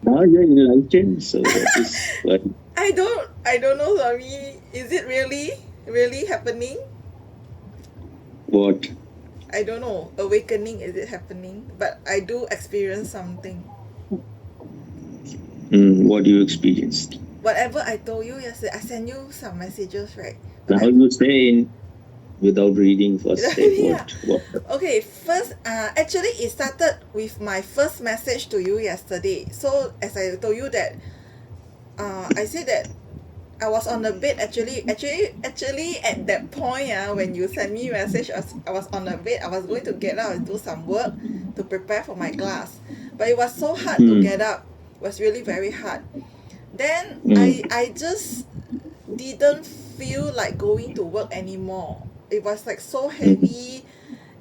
Now you're enlightened, so that is what. I don't know, Swami. Is it really happening? What? I don't know. Awakening, is it happening? But I do experience something. What you experienced? Whatever I told you yesterday, I sent you some messages, right? Now Whatever. you say without reading first. Say Yeah. what? Okay, first, actually, it started with my first message to you yesterday. So, as I told you that, I said that I was on the bed actually at that point when you sent me message I was on the bed. I was going to get up and do some work to prepare for my class, but it was so hard to Mm, get up. It was really very hard. Then I mm, I just didn't feel like going to work anymore. It was like so mm, heavy,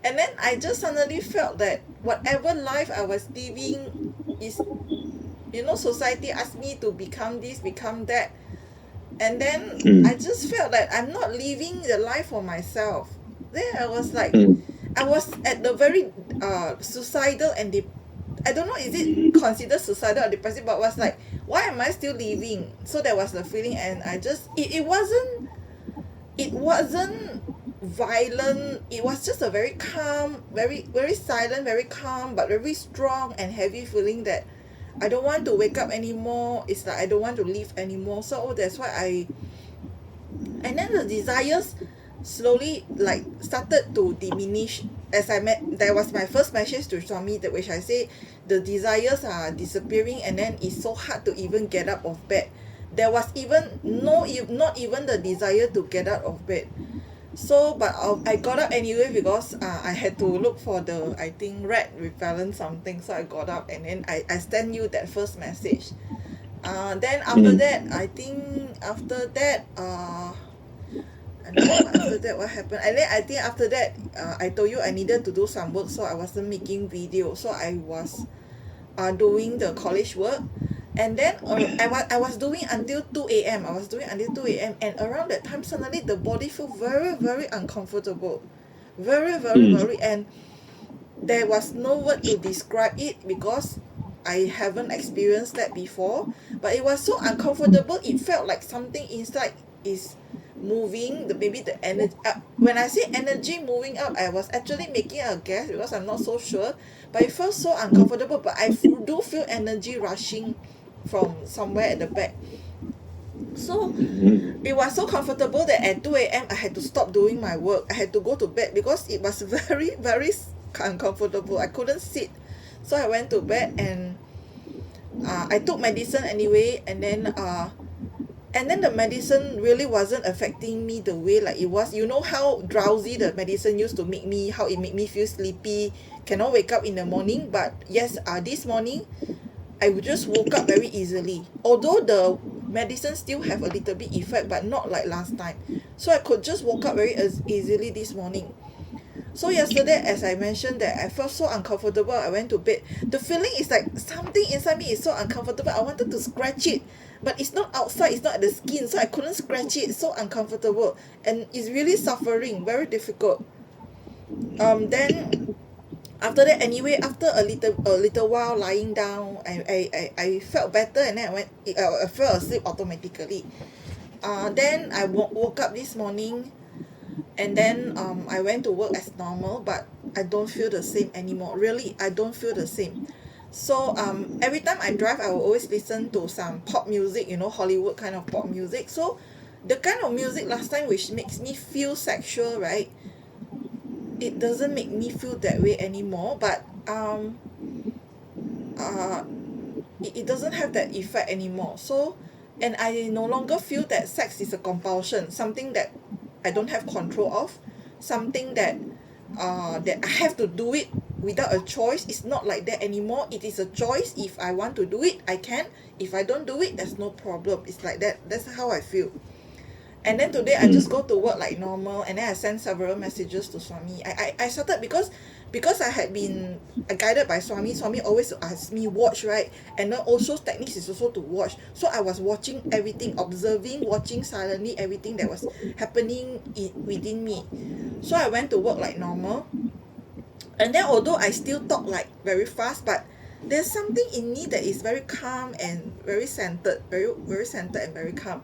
and then I just suddenly felt that whatever life I was living is, society asked me to become this, become that, and then I mm, just felt that I'm not living the life for myself. Then I was like, mm, I was at the very suicidal and I don't know, is it considered suicidal or depressive, but was like, why am I still living? So that was the feeling, and I just it wasn't violent. It was just a very calm, very very silent, very calm, but very strong and heavy feeling that I don't want to wake up anymore. It's like I don't want to live anymore. So that's why and then the desires slowly like started to diminish. As I met, that was my first message to Swami, that which I say the desires are disappearing, and then it's so hard to even get up of bed. There was even not even the desire to get out of bed. So but I got up anyway because I had to look for the, I think, rat repellent something. So I got up, and then I sent you that first message. Then after that, mm, I think after that, I don't know what after that what happened. And then I think after that, I told you I needed to do some work, so I wasn't making video. So I was doing the college work, and then I was doing until 2 a.m. I was doing until 2 a.m. And around that time, suddenly the body feel very very uncomfortable, very very mm, very, and there was no word to describe it because I haven't experienced that before. But it was so uncomfortable. It felt like something inside is moving. Maybe the energy. When I say energy moving up, I was actually making a guess because I'm not so sure. But it felt so uncomfortable. But I do feel energy rushing from somewhere at the back. So mm, it was so comfortable that at 2 a.m. I had to stop doing my work. I had to go to bed because it was very, very uncomfortable. I couldn't sit. So I went to bed, and I took medicine anyway, and then the medicine really wasn't affecting me the way like it was. You know how drowsy the medicine used to make me, how it made me feel sleepy, cannot wake up in the morning. But yes, this morning I would just woke up very easily. Although the medicine still have a little bit effect, but not like last time. So I could just woke up very easily this morning. So yesterday, as I mentioned that I felt so uncomfortable, I went to bed. The feeling is like something inside me is so uncomfortable. I wanted to scratch it, but it's not outside, it's not at the skin, so I couldn't scratch it. It's so uncomfortable, and it's really suffering, very difficult. Then after that anyway, after a little while lying down, I felt better, and then I fell asleep automatically. Then I woke up this morning, and then I went to work as normal, but I don't feel the same anymore. Really, I don't feel the same. So every time I drive, I will always listen to some pop music, Hollywood kind of pop music. So the kind of music last time which makes me feel sexual, right? It doesn't make me feel that way anymore. But uh it doesn't have that effect anymore. So, and I no longer feel that sex is a compulsion, something that I don't have control of, something that I have to do it without a choice. It's not like that anymore. It is a choice. If I want to do it, I can. If I don't do it, there's no problem. It's like that. That's how I feel. And then today I just go mm, to work like normal, and then I send several messages to Swami. I started because I had been guided by Swami. Swami always ask me watch, right? And then also techniques is also to watch. So I was watching everything, observing, watching silently everything that was happening within me. So I went to work like normal, and then although I still talk like very fast, but there's something in me that is very calm and very centered, very centered and very calm.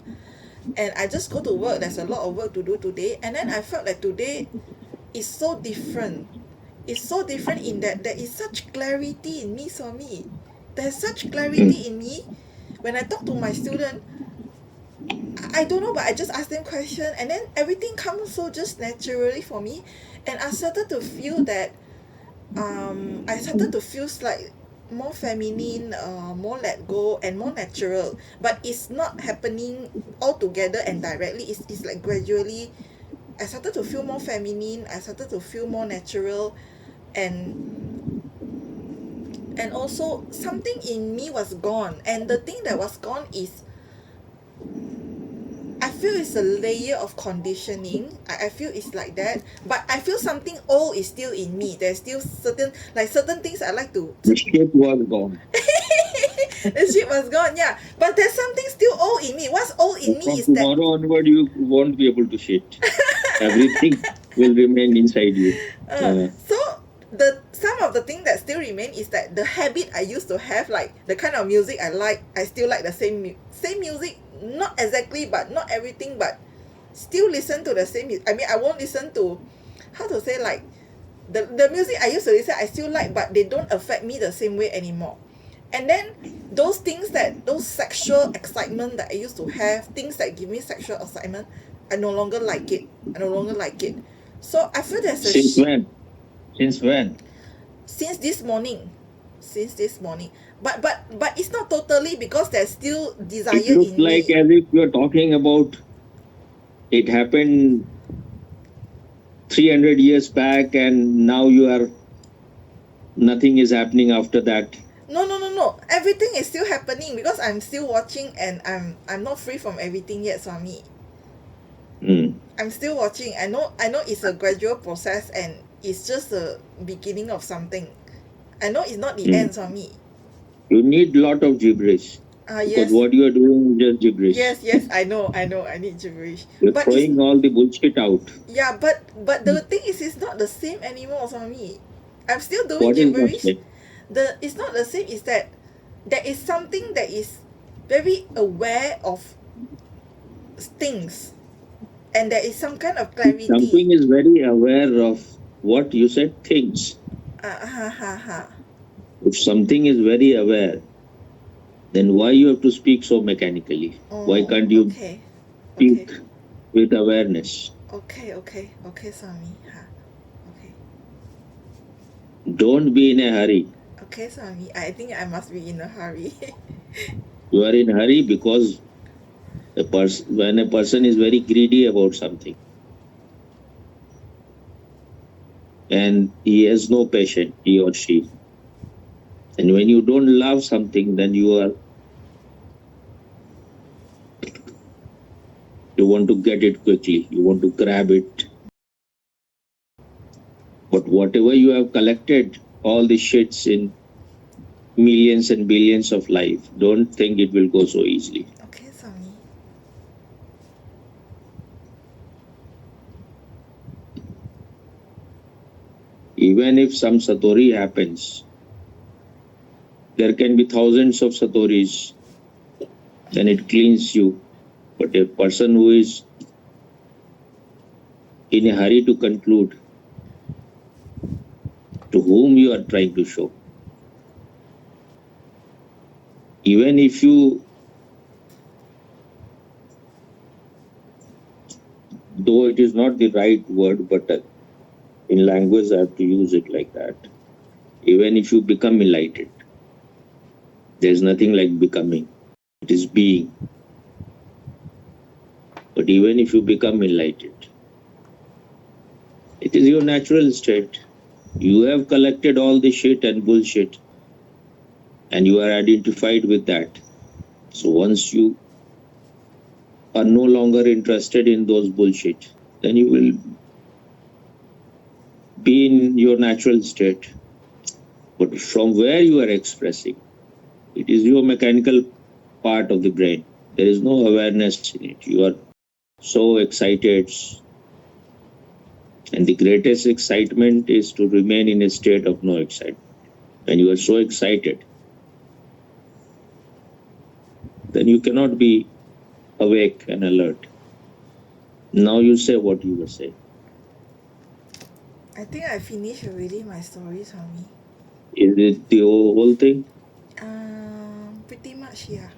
And I just go to work. There's a lot of work to do today, and then I felt like today is so different. It's so different in that there is such clarity in me, Swami. There's such clarity in me. When I talk to my student, I don't know, but I just ask them question, and then everything comes so just naturally for me, and I started to feel that I started to feel like more feminine, more let go and more natural. But it's not happening all together and directly. It's like gradually. I started to feel more feminine. I started to feel more natural, and also something in me was gone. And the thing that was gone is I feel it's a layer of conditioning. I feel it's like that, but I feel something old is still in me. There's still certain things I like to. The shit was gone. The shit was gone, yeah. But there's something still old in me. What's old in me From is that tomorrow onward, you won't be able to shit. Everything will remain inside you. so some of the thing that still remain is that the habit I used to have, like the kind of music I like, I still like the same music, not exactly, but not everything, but still listen to the same. I mean, I won't listen to, how to say, like the music I used to listen, I still like, but they don't affect me the same way anymore. And then those things those sexual excitement that I used to have, things that give me sexual excitement, I no longer like it. I no longer like it. So I feel there's a Since when? Since when? since this morning. Since this morning. But it's not totally, because there's still desire It looks in like me. as if you're talking about it happened 300 years back and now nothing is happening after that. No. Everything is still happening because I'm still watching, and I'm not free from everything yet, Swami. I'm still watching. I know it's a gradual process, and it's just the beginning of something. I know it's not the end, Swami. You need lot of gibberish. Because Yes. what you are doing is just gibberish. Yes, I know. I need gibberish. You're But throwing all the bullshit out. yeah, but the thing is, it's not the same anymore, Swami. I'm still doing What is not gibberish. same? It's not the same. Is that there is something that is very aware of things, and there is some kind of clarity. Something is very aware of what you said, things. If something is very aware, then why you have to speak so mechanically? Why can't you speak with awareness? Okay, Swami. Okay. Don't be in a hurry. Okay, Swami. I think I must be in a hurry. You are in a hurry because when a person is very greedy about something and he has no patience, he or she, and when you don't love something, then you want to get it quickly, you want to grab it. But whatever you have collected, all the shits in millions and billions of life, don't think it will go so easily. Okay, Swami. Even if some satori happens, there can be thousands of satoris, then it cleans you. But a person who is in a hurry to conclude, to whom you are trying to show, even if you, though it is not the right word, but in language I have to use it like that, even if you become enlightened, there is nothing like becoming, it is being. But even if you become enlightened, it is your natural state. You have collected all the shit and bullshit, and you are identified with that. So once you are no longer interested in those bullshit, then you will be in your natural state. But from where you are expressing, it is your mechanical part of the brain. There is no awareness in it. You are so excited. And the greatest excitement is to remain in a state of no excitement. and you are so excited, then you cannot be awake and alert. Now you say what you were saying. I think I finished already my story, Swami. Is it the whole thing? Pretty much, yeah.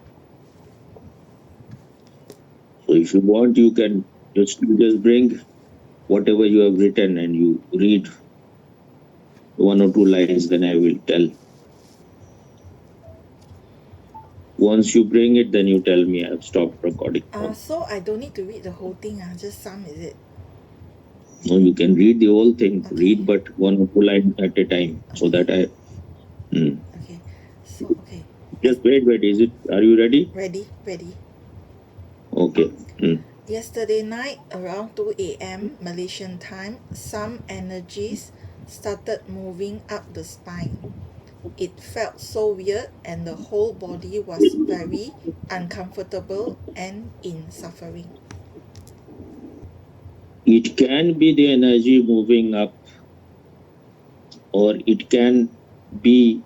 So if you want, you can just bring whatever you have written and you read one or two lines, then I will tell. Once you bring it, then you tell me I have stopped recording. So I don't need to read the whole thing, just some, is it? No, you can read the whole thing. Okay. Read but one or two lines at a time, so that I. Okay. So, okay. Just wait. Is it? Are you ready? Ready. Okay. Yesterday night, around 2 a.m. Malaysian time, some energies started moving up the spine. It felt so weird, and the whole body was very uncomfortable and in suffering. It can be the energy moving up, or it can be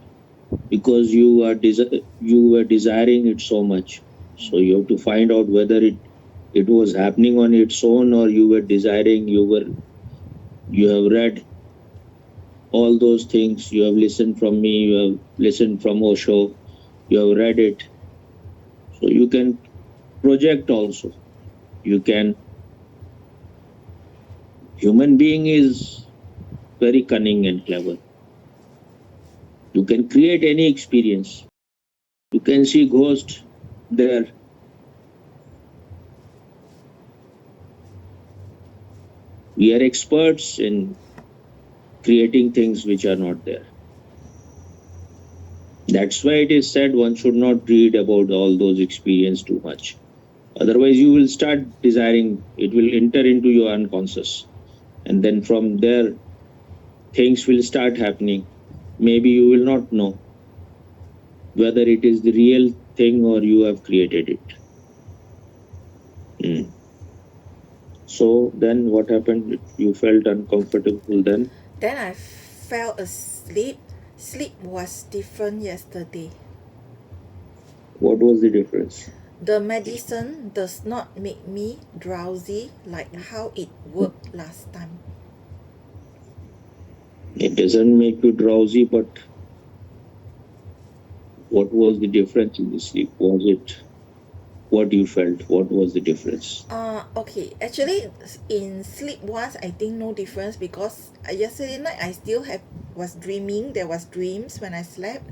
because you were desiring it so much. So you have to find out whether it was happening on its own, or you were desiring. You have read all those things. You have listened from me. You have listened from Osho. You have read it. So you can project also. You can. Human being is very cunning and clever. You can create any experience. You can see ghosts there. We are experts in creating things which are not there. That's why it is said one should not read about all those experiences too much. Otherwise, you will start desiring, it will enter into your unconscious. And then from there, things will start happening. Maybe you will not know whether it is the real thing or you have created it. So then what happened? You felt uncomfortable then? Then I fell asleep. Sleep was different yesterday. What was the difference? The medicine does not make me drowsy like how it worked last time. It doesn't make you drowsy, but what was the difference in the sleep? Was it what you felt? What was the difference? Okay. Actually, in sleep once, I think no difference because yesterday night I still was dreaming. There was dreams when I slept.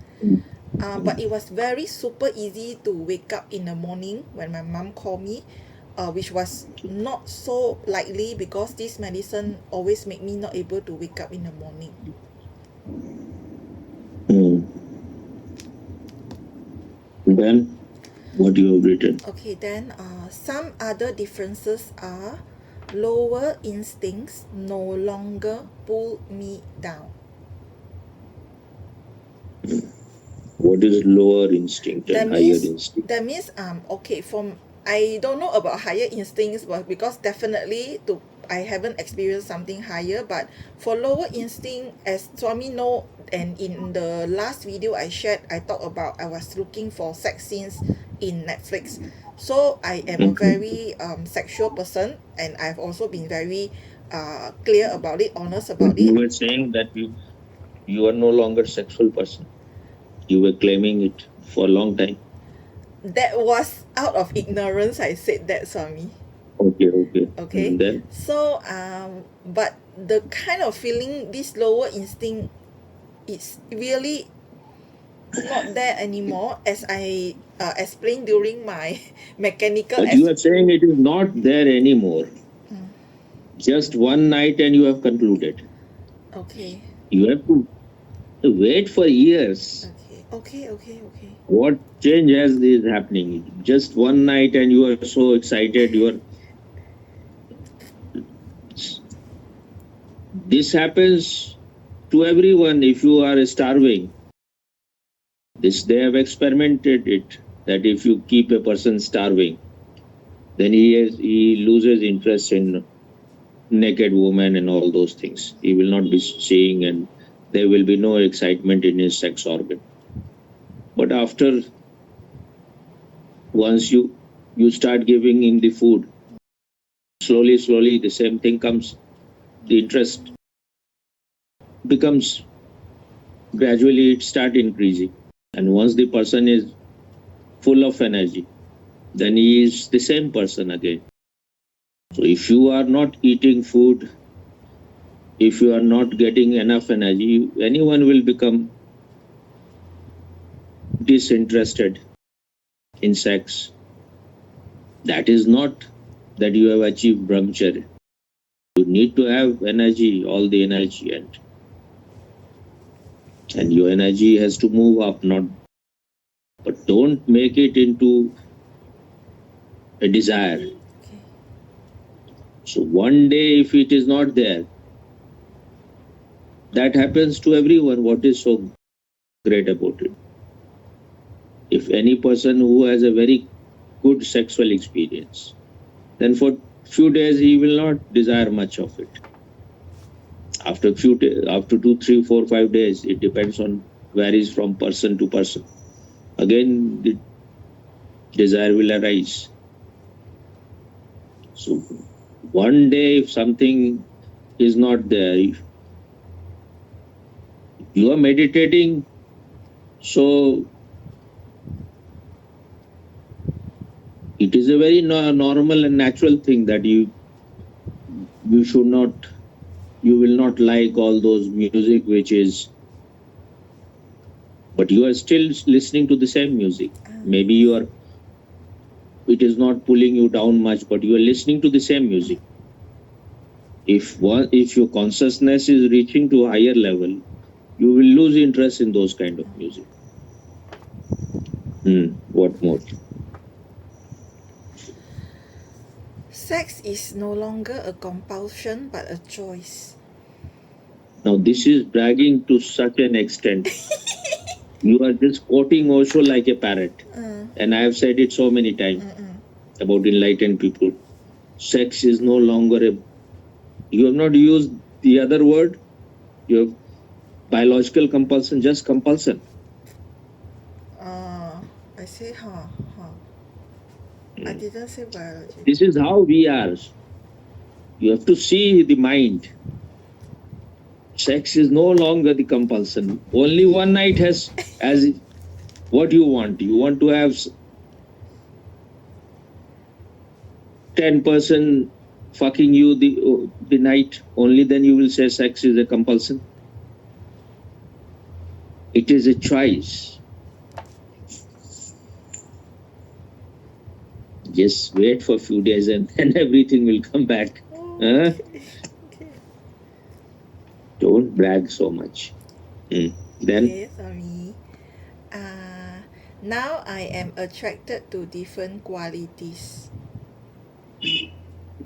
But it was very super easy to wake up in the morning when my mom called me, which was not so likely because this medicine always make me not able to wake up in the morning. Then what you have written? Okay, then some other differences are lower instincts no longer pull me down. What is lower instinct and higher instinct? That means okay, from I don't know about higher instincts, but because definitely I haven't experienced something higher, but for lower instinct, as Swami know, and in the last video I shared, I talked about I was looking for sex scenes in Netflix. So I am a very sexual person, and I've also been very clear about it, honest about You it. were saying that you are no longer sexual person. You were claiming it for a long time. That was out of ignorance I said that, Swami. Okay. And then? So but the kind of feeling, this lower instinct, is really not there anymore, as I explained during my mechanical. But you are saying it is not there anymore. Just one night and you have concluded. Okay. You have to wait for years. Okay. What change is happening? Just one night and you are so excited. This happens to everyone. If you are starving, they have experimented it, that if you keep a person starving, then he loses interest in naked women and all those things. He will not be seeing and there will be no excitement in his sex organ. But after, once you start giving him the food, slowly the same thing comes. The interest becomes, gradually it start increasing. And once the person is full of energy, then he is the same person again. So if you are not eating food, if you are not getting enough energy, anyone will become disinterested in sex. That is not that you have achieved brahmacharya. You need to have energy, all the energy, and your energy has to move up, not, but don't make it into a desire. Okay. So one day if it is not there, that happens to everyone. What is so great about it? If any person who has a very good sexual experience, then for few days he will not desire much of it. After 2, 3, 4, 5 days, it depends on, varies from person to person. Again, the desire will arise. So one day if something is not there, if you are meditating, so it is a very normal and natural thing that you should not, you will not like all those music which is, but you are still listening to the same music. Maybe you are, it is not pulling you down much, but you are listening to the same music. If your consciousness is reaching to a higher level, you will lose interest in those kind of music. What more? Sex is no longer a compulsion but a choice. Now this is bragging to such an extent. You are just quoting Osho like a parrot. And I have said it so many times about enlightened people. Sex is no longer a, you have not used the other word. You have biological compulsion, just compulsion. I say, I didn't say biology. This is how we are. You have to see the mind. Sex is no longer the compulsion. Only one night has, as what you want. You want to have 10% fucking you the night, only then you will say sex is a compulsion. It is a choice. Just wait for a few days and then everything will come back. Okay. Don't brag so much. Then? Okay, sorry. Now I am attracted to different qualities.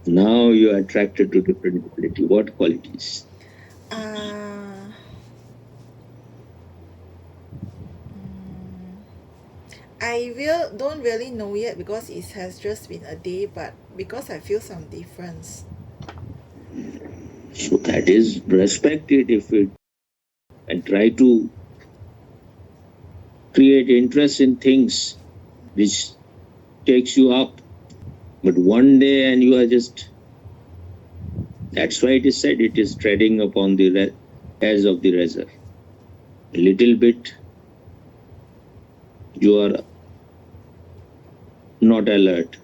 Now you are attracted to different quality. What qualities? I don't really know yet because it has just been a day, but because I feel some difference. So that is respected if it, and try to create interest in things which takes you up. But one day and you are just, that's why it is said it is treading upon the edge of the razor. A little bit you are not alert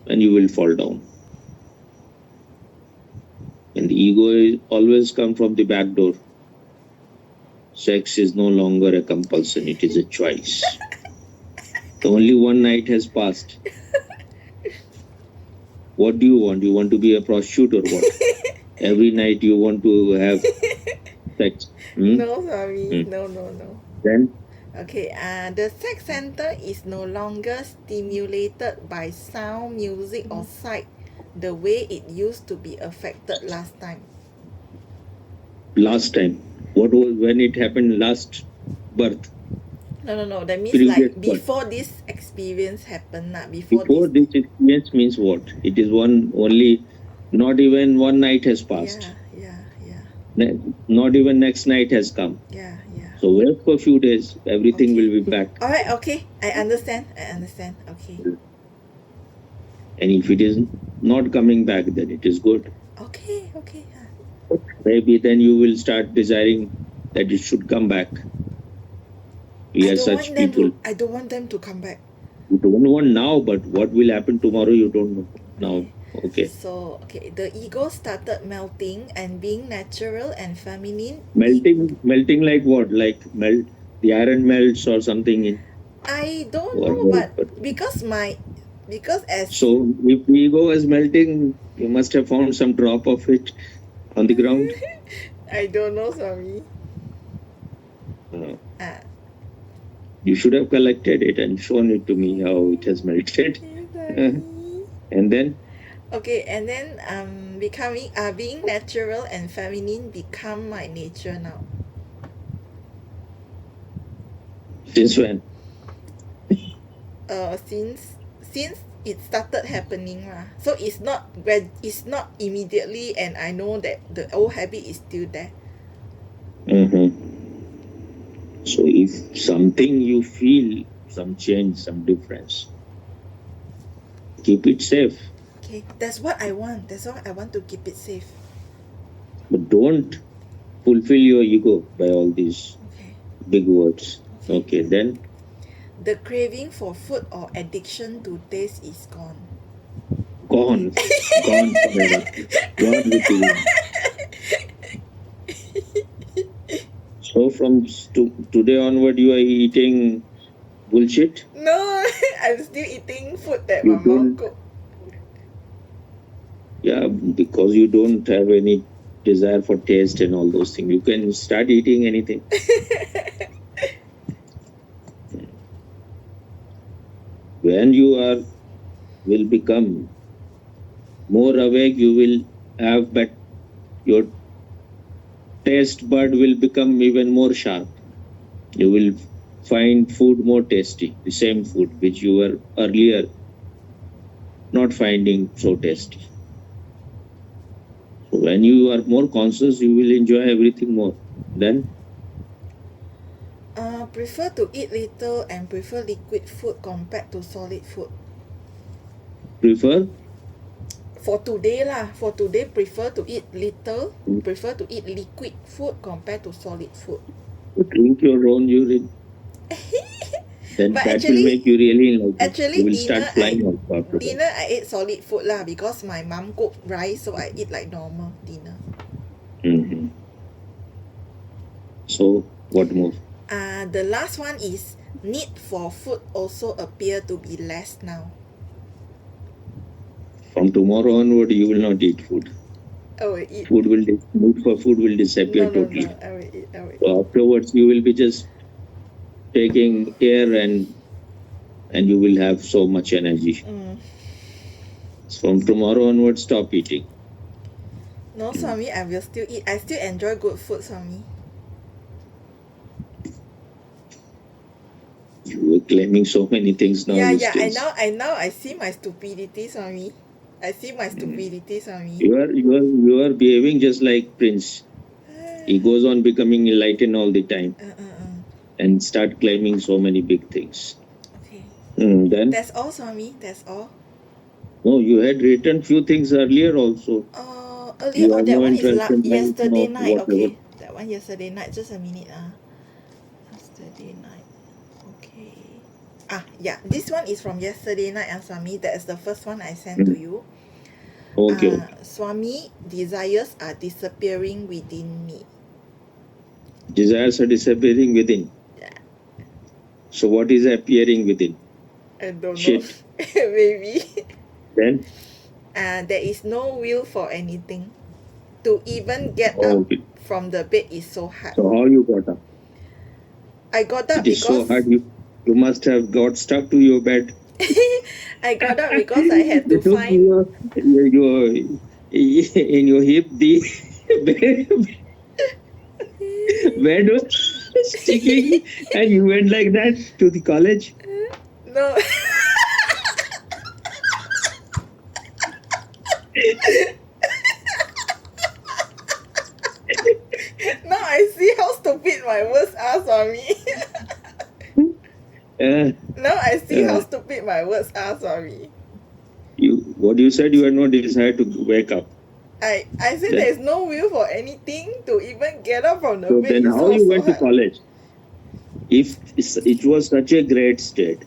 and you will fall down. And the ego is always come from the back door. Sex is no longer a compulsion, it is a choice. Only one night has passed. What do you want? You want to be a prostitute or what? Every night you want to have sex? No, sorry. No. Then? Okay, the sex center is no longer stimulated by sound, music or sight the way it used to be affected last time. Last time? What was, when it happened last birth? No. That means Previous like birth. before this experience happened. Before this experience means what? It is only, not even one night has passed. Yeah. Not even next night has come. Yeah. So wait for a few days. Everything Okay. will be back. All right. Okay. I understand. Okay. And if it is not coming back, then it is good. Okay. Maybe then you will start desiring that it should come back. We I are don't such want them people. to. I don't want them to come back. You don't want now, but what will happen tomorrow, you don't know now. Okay. So okay, the ego started melting and being natural and feminine. Melting like what? Like melt the iron melts or something in I don't or know, what? but because as So if the ego is melting, you must have found some drop of it on the ground. I don't know, Swami. No. Ah. You should have collected it and shown it to me how it has melted. Sorry. And then Okay, and then being natural and feminine become my nature now. since when? Since it started happening lah. So it's not immediately, and I know that the old habit is still there. So if something you feel some change, some difference, keep it safe. Okay, that's what I want. That's why I want to keep it safe. But don't fulfill your ego by all these big words. Okay, then the craving for food or addiction to taste is gone. Gone forever. Gone with you. So from today onward, you are eating bullshit? No, I'm still eating food that my mom cook. Yeah, because you don't have any desire for taste and all those things. You can start eating anything. When you will become more awake, you will have your taste bud will become even more sharp. You will find food more tasty, the same food which you were earlier not finding so tasty. So when you are more conscious, you will enjoy everything more. Then prefer to eat little and prefer liquid food compared to solid food. Prefer? For today lah, prefer to eat little, prefer to eat liquid food compared to solid food. Drink your own urine. Then but that will make you really enlightened. Actually, you will start flying out after dinner I ate solid food lah because my mom cook rice, so I eat like normal dinner. So what more? The last one is need for food also appear to be less now. From tomorrow onward, you will not eat food. I will eat. Need for food will disappear totally. No, I will eat. So afterwards, you will be just taking air and you will have so much energy. From tomorrow onward, stop eating. No, Swami, I will still eat. I still enjoy good food, Swami. You were claiming so many things now. Yeah. I see my stupidity, Swami. You are behaving just like Prince. He goes on becoming enlightened all the time and start claiming so many big things. Okay. Then that's all, Swami. That's all. No, you had written few things earlier also. Earlier, that one is yesterday night. Okay, that one yesterday night. Just a minute. Yesterday night. Okay. Yeah. This one is from yesterday night, Swami. That is the first one I sent to you. Okay. Swami, desires are disappearing within me. Desires are disappearing within. Yeah. So what is appearing within? I don't Shit. know. Maybe. Then? There is no will for anything. To even get up from the bed is so hard. So how you got up? I got up because so hard. You must have got stuck to your bed. I got up because I had to find your in your hip the bed was sticking and you went like that to the college. No. stupid my words are, Swami. Uh, Now I see how uh, stupid my words are, Swami. what you said, you had no desire to wake up. I said Then, there's no will for anything to even get up from the so bed. then It's how all you so went to hard. college? If it was such a great state,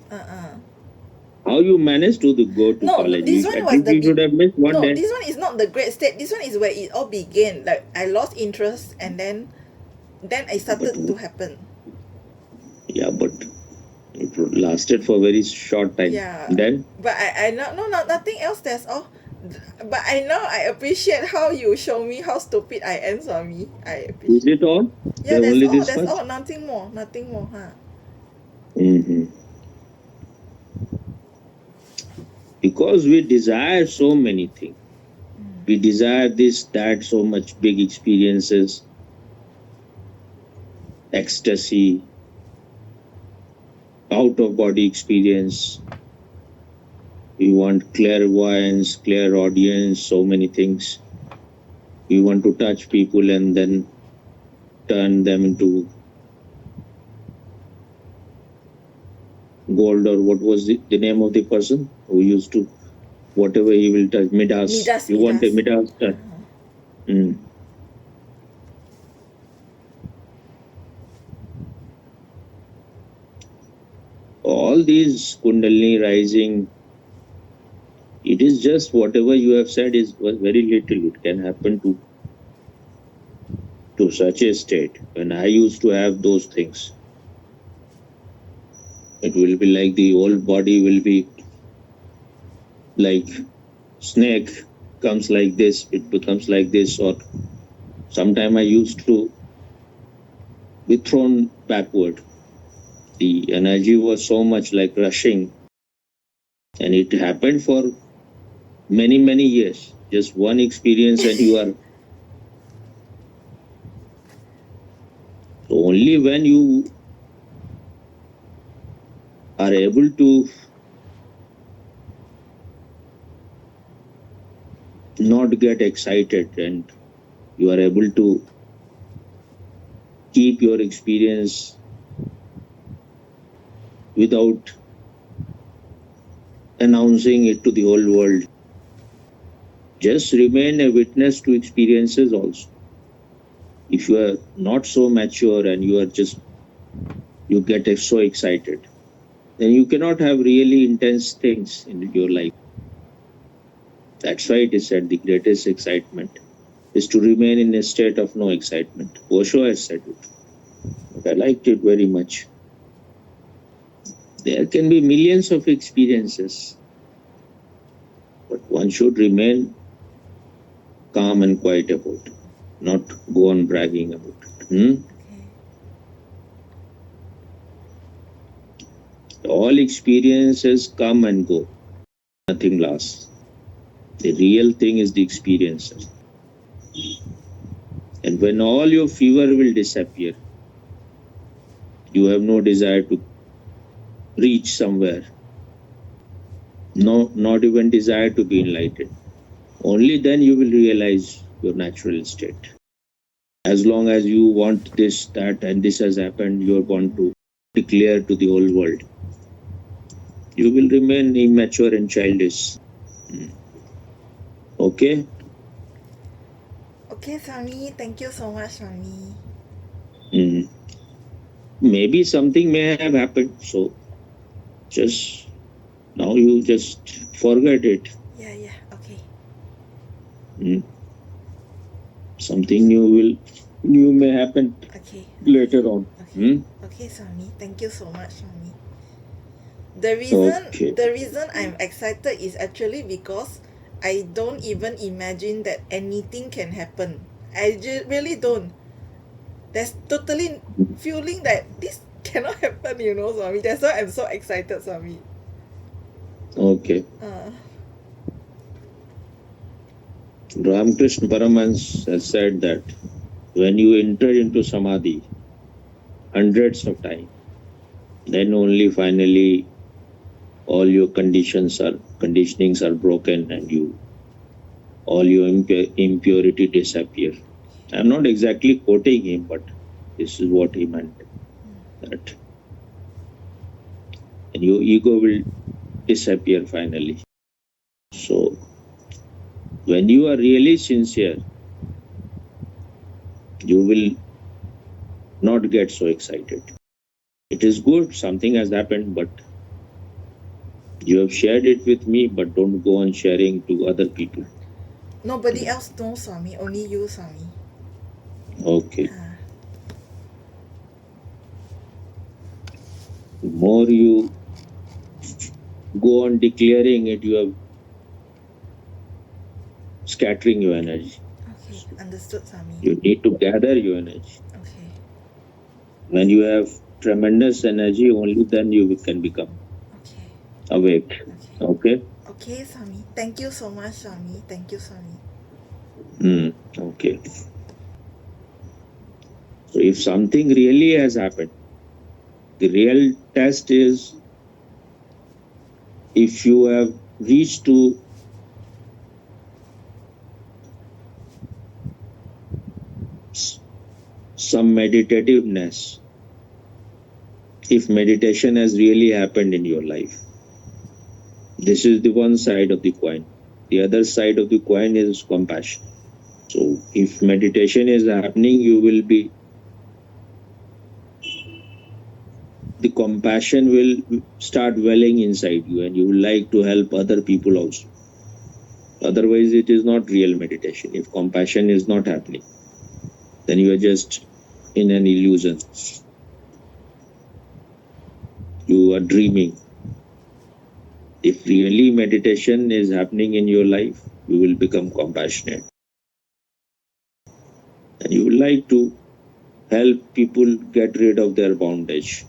how you managed to go to No, college? this one At was least the you should have missed one no, day. this one is not the great state. This one is where it all began. Like I lost interest and then it But started to happen. yeah, but it lasted for a very short time. Yeah. Then, But I no, nothing else. That's all. But I appreciate how you show me how stupid I am, Swami. I is appreciate. it all? Yeah, There that's only all. this That's much? all. Nothing more. Nothing more, huh? Hmm. Because we desire so many things. We desire this, that, so much big experiences, ecstasy, out of body experience. We want clairvoyance, clairaudience, so many things. We want to touch people and then turn them into gold, or what was the name of the person who used to, whatever he will touch, Midas. Midas, You want a Midas. Midas touch. Mm. All these Kundalini rising, it is just whatever you have said is very little. It can happen to such a state. When I used to have those things, it will be like the whole body will be like snake, comes like this, it becomes like this, or sometime I used to be thrown backward. The energy was so much like rushing, and it happened for many years. Just one experience and you are, so only when you are able to not get excited and you are able to keep your experience without announcing it to the whole world, just remain a witness to experiences also. If you are not so mature and you are just, you get so excited, then you cannot have really intense things in your life. That's why it is said the greatest excitement is to remain in a state of no excitement. Osho has said it, but I liked it very much. There can be millions of experiences, but one should remain calm and quiet about it, not go on bragging about it. All experiences come and go, nothing lasts. The real thing is the experiences. And when all your fever will disappear, you have no desire to reach somewhere, no, not even desire to be enlightened. Only then you will realize your natural state. As long as you want this, that, and this has happened, you want to declare to the whole world, you will remain immature and childish. Okay? Okay, Swami. Thank you so much, Swami. Mm. Maybe something may have happened, so just now you just forget it. Yeah. Okay. Something new may happen Okay. later on. Okay. Okay, Swami. Thank you so much, Swami. The Okay. reason I'm excited is actually because I don't even imagine that anything can happen. I really don't. There's totally feeling that this cannot happen, Swami. That's why I'm so excited, Swami. Okay. Ramakrishna Paramhans has said that when you enter into samadhi hundreds of times, then only finally all your conditionings are broken and all your impurity disappear. I'm not exactly quoting him, but This is what he meant. That. And your ego will disappear finally. So, when you are really sincere, you will not get so excited. It is good, something has happened, but you have shared it with me, but don't go on sharing to other people. Nobody else knows, Swami. Only you, Swami. Okay. Ah, The more you go on declaring it, you are scattering your energy. okay, understood, Swami. You need to gather your energy. Okay, When you have tremendous energy, only then you can become okay, awake. okay. Okay? Okay, Swami. Thank you so much, Swami. Thank you, Swami. Okay. So if something really has happened, the real test is if you have reached to some meditativeness, if meditation has really happened in your life. This is the one side of the coin. The other side of the coin is compassion. So if meditation is happening, you will be, the compassion will start welling inside you and you will like to help other people also. Otherwise, it is not real meditation. If compassion is not happening, then you are just in an illusion. You are dreaming. If really meditation is happening in your life, you will become compassionate. And you will like to help people get rid of their bondage.